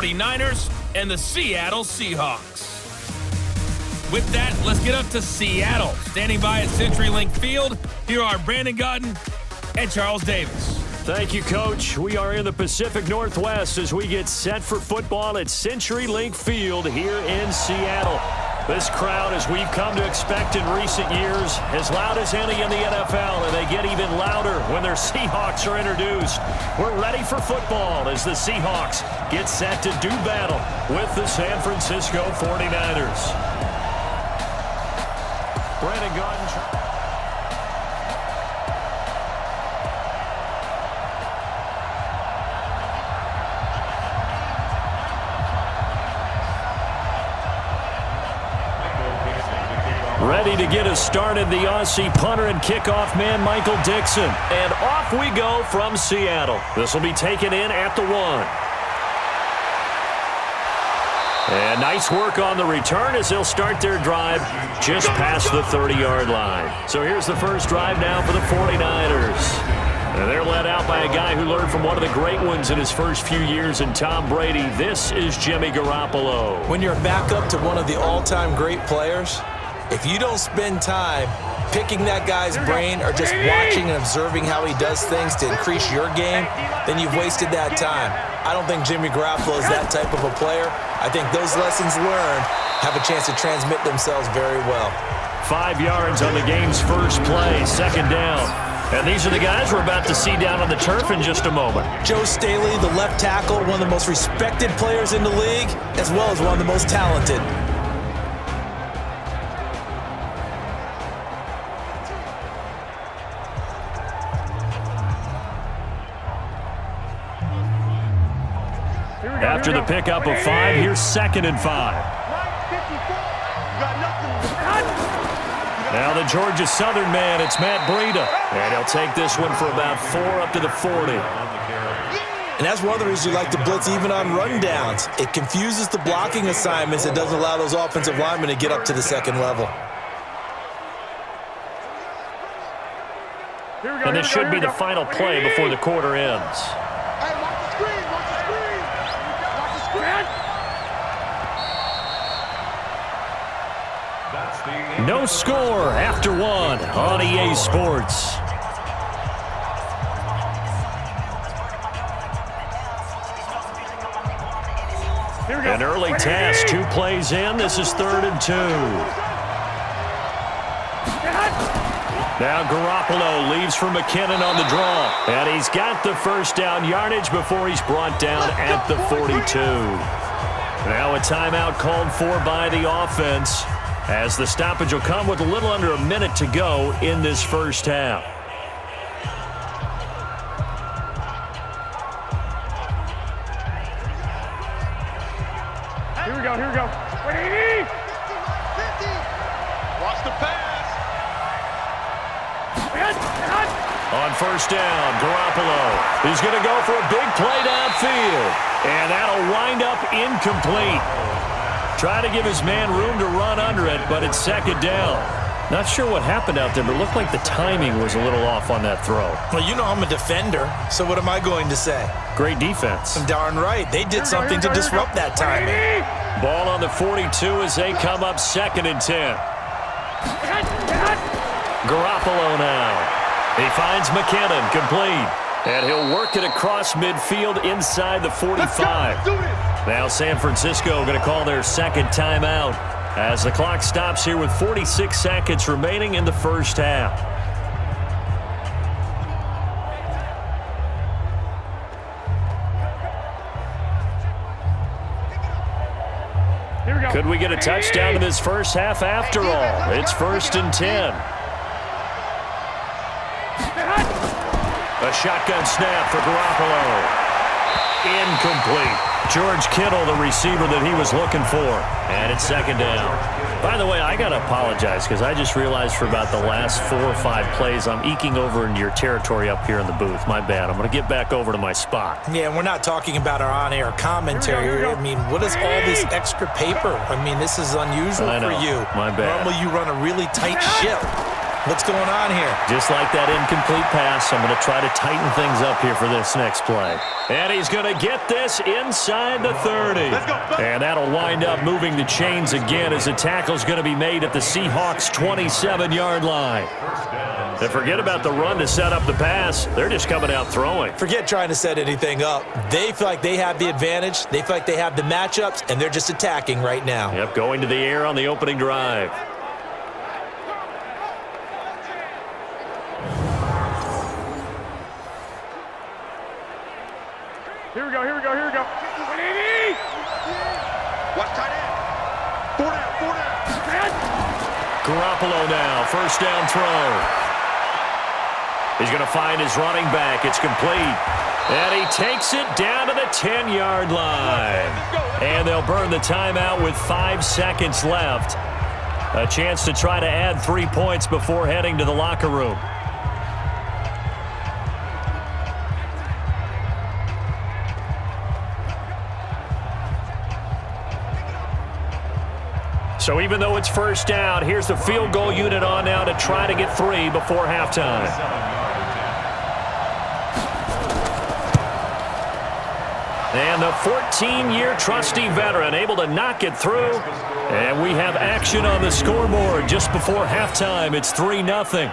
49ers and the Seattle Seahawks. With that, let's get up to Seattle. Standing by at CenturyLink Field, here are Brandon Godden and Charles Davis. Thank you, Coach. We are in the Pacific Northwest as we get set for football at CenturyLink Field here in Seattle. This crowd, as we've come to expect in recent years, as loud as any in the NFL, and they get even louder when their Seahawks are introduced. We're ready for football as the Seahawks get set to do battle with the San Francisco 49ers. Brandon Godden. Ready to get us started, the Aussie punter and kickoff man, Michael Dixon. And off we go from Seattle. This will be taken in at the 1. And nice work on the return as they'll start their drive just past the 30-yard line. So here's the first drive now for the 49ers. And they're led out by a guy who learned from one of the great ones in his first few years in Tom Brady. This is Jimmy Garoppolo. When you're back up to one of the all-time great players, if you don't spend time picking that guy's brain or just watching and observing how he does things to increase your game, then you've wasted that time. I don't think Jimmy Garoppolo is that type of a player. I think those lessons learned have a chance to transmit themselves very well. 5 yards on the game's first play, second down. And these are the guys we're about to see down on the turf in just a moment. Joe Staley, the left tackle, one of the most respected players in the league, as well as one of the most talented. After the pickup of 5, here's 2nd and 5. Now the Georgia Southern man, it's Matt Breida. And he'll take this one for about 4 up to the 40. And that's one of the reasons you like to blitz even on rundowns. It confuses the blocking assignments. It doesn't allow those offensive linemen to get up to the second level. And this should be the final play before the quarter ends. No score after 1 on EA Sports. An early task, 2 plays in. This is 3rd and 2. Now Garoppolo leaves for McKinnon on the draw. And he's got the first down yardage before he's brought down at the 42. Now a timeout called for by the offense, as the stoppage will come with a little under a minute to go in this first half. Here we go. Wait, 50. Watch the pass. On first down, Garoppolo is going to go for a big play downfield. And that'll wind up incomplete. Try to give his man room to run under it, but it's 2nd down. Not sure what happened out there, but it looked like the timing was a little off on that throw. Well, you know I'm a defender, so what am I going to say? Great defense. I'm darn right. They did something to disrupt that timing. Ball on the 42 as they come up 2nd and 10. Garoppolo now. He finds McKinnon, complete. And he'll work it across midfield inside the 45. Now San Francisco going to call their 2nd timeout as the clock stops here with 46 seconds remaining in the first half. Could we get a touchdown in this first half after all? It's 1st and 10. A shotgun snap for Garoppolo. Incomplete. George Kittle, the receiver that he was looking for. And it's 2nd down. By the way, I got to apologize because I just realized for about the last 4 or 5 plays, I'm eking over into your territory up here in the booth. My bad. I'm going to get back over to my spot. Yeah, and we're not talking about our on-air commentary here. I mean, what is all this extra paper? I mean, this is unusual for you. My bad. Normally you run a really tight ship. What's going on here? Just like that incomplete pass, I'm going to try to tighten things up here for this next play. And he's going to get this inside the 30. And that'll wind up moving the chains again as the tackle's going to be made at the Seahawks' 27-yard line. And forget about the run to set up the pass. They're just coming out throwing. Forget trying to set anything up. They feel like they have the advantage. They feel like they have the matchups, and they're just attacking right now. Yep, going to the air on the opening drive. Here we go. Watch tight end. 4 down. Garoppolo now, first down throw. He's going to find his running back. It's complete. And he takes it down to the 10-yard line. And they'll burn the timeout with 5 seconds left. A chance to try to add 3 points before heading to the locker room. So even though it's first down, here's the field goal unit on now to try to get 3 before halftime. And the 14-year trusty veteran able to knock it through. And we have action on the scoreboard just before halftime. It's 3-0.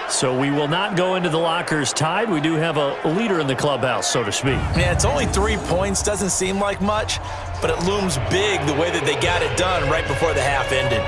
So we will not go into the lockers tied. We do have a leader in the clubhouse, so to speak. Yeah, it's only 3 points. Doesn't seem like much, but it looms big the way that they got it done right before the half ended.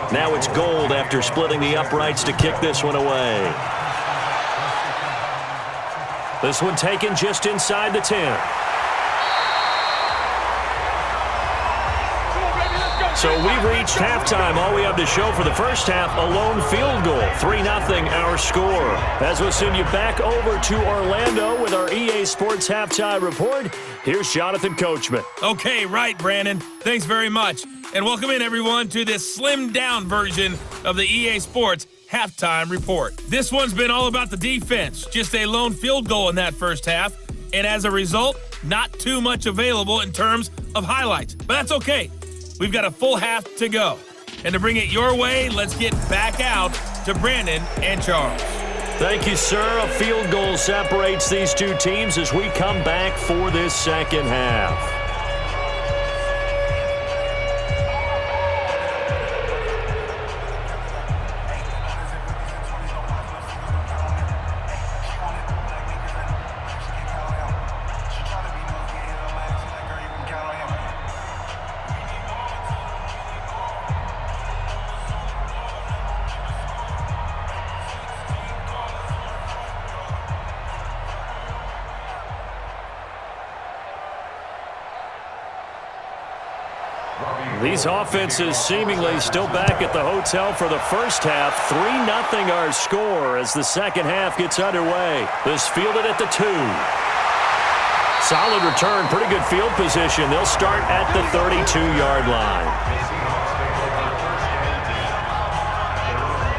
Now it's Gold after splitting the uprights to kick this one away. This one taken just inside the 10. So we've reached halftime. All we have to show for the first half, a lone field goal. 3-0 our score. As we'll send you back over to Orlando with our EA Sports Halftime Report, here's Jonathan Coachman. Okay, right, Brandon. Thanks very much. And welcome in, everyone, to this slimmed-down version of the EA Sports Halftime Report. This one's been all about the defense. Just a lone field goal in that first half. And as a result, not too much available in terms of highlights. But that's okay. We've got a full half to go. And to bring it your way, let's get back out to Brandon and Charles. Thank you, sir. A field goal separates these two teams as we come back for this second half. These offenses seemingly still back at the hotel for the first half. 3-0 our score as the second half gets underway. This fielded at the 2. Solid return, pretty good field position. They'll start at the 32-yard line.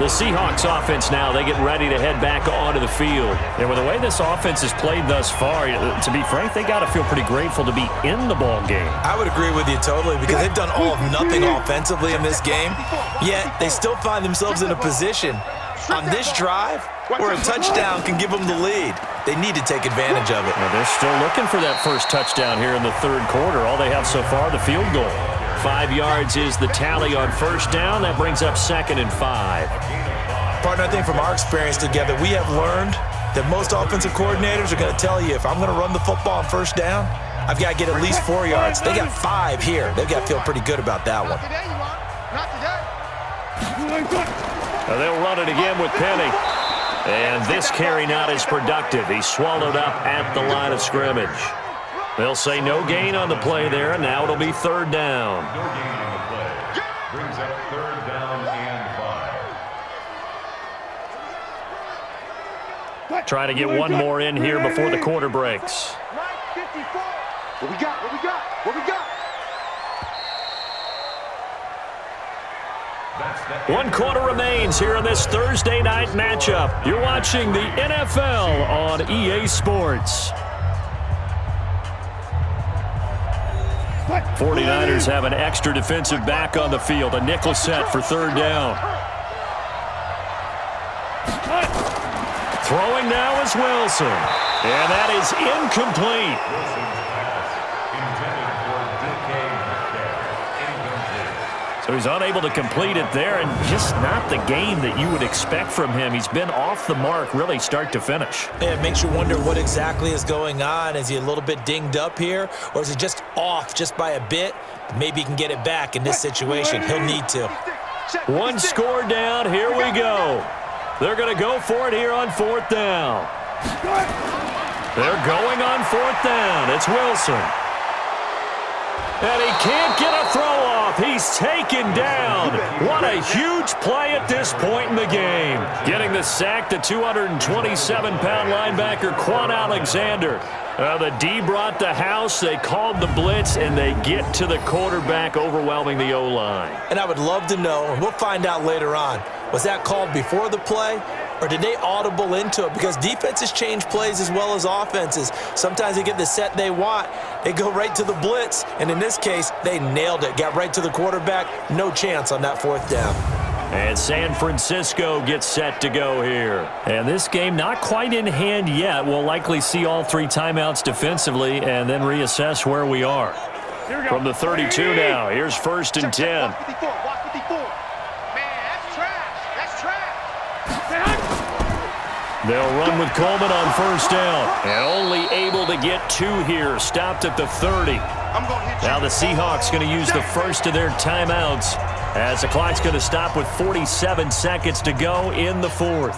The Seahawks offense now, they get ready to head back onto the field. And with the way this offense has played thus far, to be frank, they got to feel pretty grateful to be in the ball game. I would agree with you totally because they've done all of nothing offensively in this game, yet they still find themselves in a position on this drive where a touchdown can give them the lead. They need to take advantage of it. Now they're still looking for that first touchdown here in the third quarter. All they have so far, the field goal. 5 yards is the tally on first down. That brings up 2nd and 5. Partner, I think from our experience together, we have learned that most offensive coordinators are going to tell you, if I'm going to run the football on first down, I've got to get at least 4 yards. They got 5 here. They've got to feel pretty good about that one. Now they'll run it again with Penny. And this carry not as productive. He's swallowed up at the line of scrimmage. They'll say no gain on the play there, and now it'll be 3rd down. No gain on the play. Brings up 3rd down and 5. Try to get one more in here before the quarter breaks. What we got? 1 quarter remains here in this Thursday night matchup. You're watching the NFL on EA Sports. 49ers have an extra defensive back on the field. A nickel set for third down. Throwing now is Wilson. And that is incomplete. So he's unable to complete it there, and just not the game that you would expect from him. He's been off the mark really start to finish. Yeah, it makes you wonder what exactly is going on. Is he a little bit dinged up here, or is he just off just by a bit? Maybe he can get it back in this situation. He'll need to. 1 score down. Here we go. They're going to go for it here on 4th down. They're going on 4th down. It's Wilson. And he can't get a throw off. He's taken down. What a huge play at this point in the game. Getting the sack, the 227-pound linebacker, Quan Alexander. The D brought the house. They called the blitz, and they get to the quarterback, overwhelming the O-line. And I would love to know, and we'll find out later on, was that called before the play, or did they audible into it? Because defenses change plays as well as offenses. Sometimes they get the set they want. They go right to the blitz, and in this case, they nailed it. Got right to the quarterback. No chance on that 4th down. And San Francisco gets set to go here. And this game not quite in hand yet. We'll likely see all 3 timeouts defensively and then reassess where we are. From the 32 now, here's 1st and 10. Watch 54. Watch 54. Man, that's trash. That's trash. They'll run with Coleman on 1st down. And only able to get 2 here. Stopped at the 30. Now the Seahawks going to use the first of their timeouts as the clock's going to stop with 47 seconds to go in the 4th.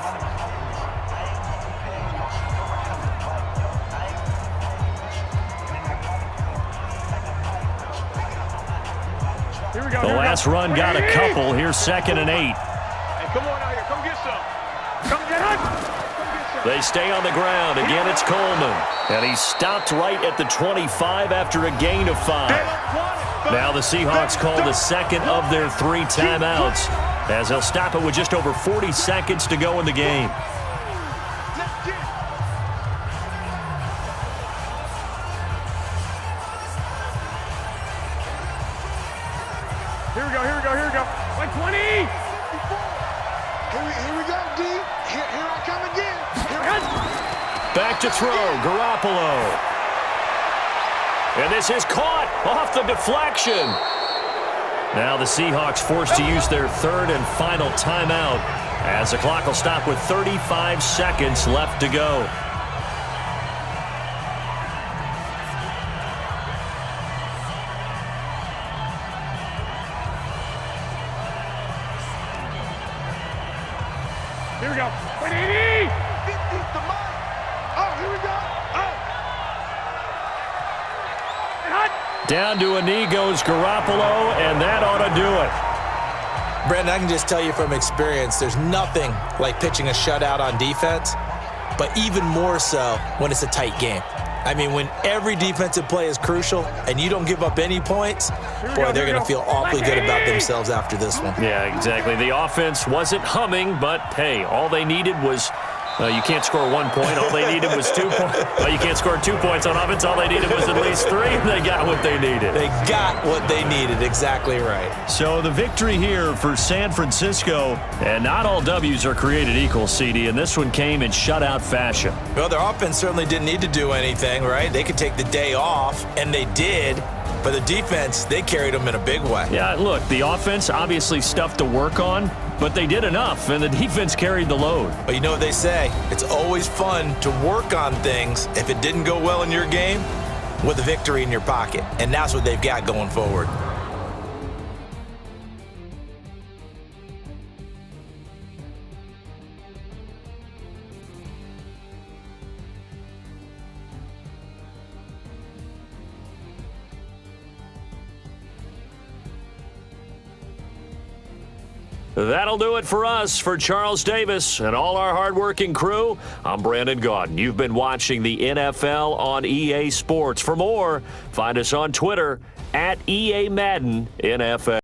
The last run got a couple. Here's 2nd and 8. Hey, come on out here. Come get some. Come get it. They stay on the ground. Again, it's Coleman. And he stopped right at the 25 after a gain of 5. Now the Seahawks call the second of their 3 timeouts as they'll stop it with just over 40 seconds to go in the game. Here we go, here we go, here we go. 120! Here we go, D. Here I come again. Back to throw, Garoppolo. And this is caught off the deflection. Now the Seahawks forced to use their 3rd and final timeout as the clock will stop with 35 seconds left to go. Here we go. 180! Oh, here we go. Down to a knee goes Garoppolo, and that ought to do it. Brandon, I can just tell you from experience, there's nothing like pitching a shutout on defense, but even more so when it's a tight game. I mean, when every defensive play is crucial and you don't give up any points, boy, they're going to feel awfully good about themselves after this one. Yeah, exactly. The offense wasn't humming, but, hey, all they needed was you can't score 1 point. All they needed was 2 points. Well, you can't score 2 points on offense. All they needed was at least 3. They got what they needed. They got what they needed. Exactly right. So the victory here for San Francisco, and not all W's are created equal, CD, and this one came in shutout fashion. Well, their offense certainly didn't need to do anything, right? They could take the day off, and they did. But the defense, they carried them in a big way. Yeah, look, the offense obviously stuff to work on, but they did enough, and the defense carried the load. But you know what they say, it's always fun to work on things if it didn't go well in your game with a victory in your pocket. And that's what they've got going forward. That'll do it for us. For Charles Davis and all our hardworking crew, I'm Brandon Gaudin. You've been watching the NFL on EA Sports. For more, find us on Twitter @EA Madden NFL.